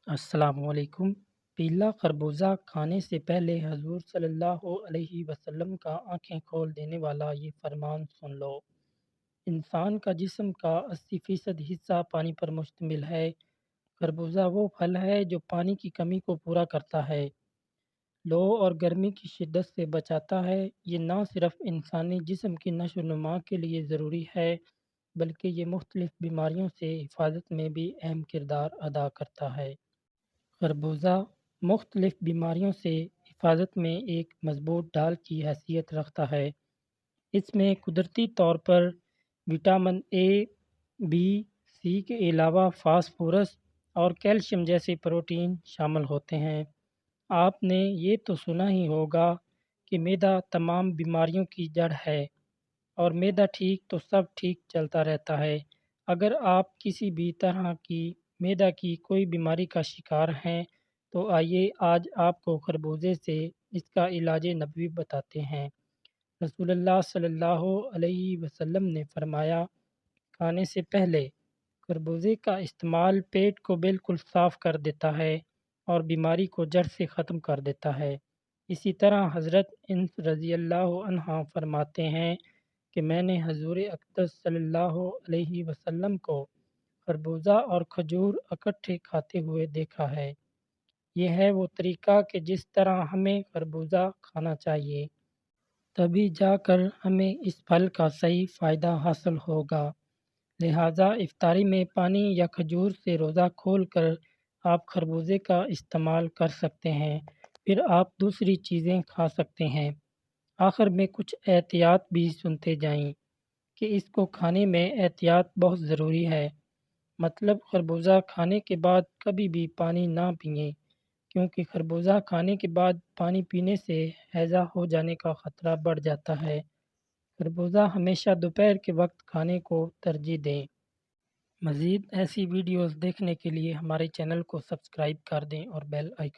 السلام علیکم۔ پیلا خربوزہ کھانے سے پہلے حضور صلی اللہ علیہ وسلم کا آنکھیں کھول دینے والا یہ فرمان سن لو۔ انسان کا جسم کا 80% حصہ پانی پر مشتمل ہے۔ خربوزہ وہ پھل ہے جو پانی کی کمی کو پورا کرتا ہے، لو اور گرمی کی شدت سے بچاتا ہے۔ یہ نہ صرف انسانی جسم کی نشو و نما کے لیے ضروری ہے، بلکہ یہ مختلف بیماریوں سے حفاظت میں بھی اہم کردار ادا کرتا ہے۔ خربوزہ مختلف بیماریوں سے حفاظت میں ایک مضبوط ڈال کی حیثیت رکھتا ہے۔ اس میں قدرتی طور پر وٹامن اے، بی، سی کے علاوہ فاسفورس اور کیلشیم جیسے پروٹین شامل ہوتے ہیں۔ آپ نے یہ تو سنا ہی ہوگا کہ معدہ تمام بیماریوں کی جڑ ہے، اور معدہ ٹھیک تو سب ٹھیک چلتا رہتا ہے۔ اگر آپ کسی بھی طرح کی معدہ کی کوئی بیماری کا شکار ہیں تو آئیے آج آپ کو خربوزے سے اس کا علاج نبوی بتاتے ہیں۔ رسول اللہ صلی اللہ علیہ وسلم نے فرمایا، کھانے سے پہلے خربوزے کا استعمال پیٹ کو بالکل صاف کر دیتا ہے اور بیماری کو جڑ سے ختم کر دیتا ہے۔ اسی طرح حضرت انس رضی اللہ عنہ فرماتے ہیں کہ میں نے حضور اقدس صلی اللہ علیہ وسلم کو خربوزہ اور کھجور اکٹھے کھاتے ہوئے دیکھا ہے۔ یہ ہے وہ طریقہ کہ جس طرح ہمیں خربوزہ کھانا چاہیے، تبھی جا کر ہمیں اس پھل کا صحیح فائدہ حاصل ہوگا۔ لہٰذا افطاری میں پانی یا کھجور سے روزہ کھول کر آپ خربوزے کا استعمال کر سکتے ہیں، پھر آپ دوسری چیزیں کھا سکتے ہیں۔ آخر میں کچھ احتیاط بھی سنتے جائیں کہ اس کو کھانے میں احتیاط بہت ضروری ہے۔ مطلب خربوزہ کھانے کے بعد کبھی بھی پانی نہ پئیں، کیونکہ خربوزہ کھانے کے بعد پانی پینے سے ہیضہ ہو جانے کا خطرہ بڑھ جاتا ہے۔ خربوزہ ہمیشہ دوپہر کے وقت کھانے کو ترجیح دیں۔ مزید ایسی ویڈیوز دیکھنے کے لیے ہمارے چینل کو سبسکرائب کر دیں اور بیل آئیکن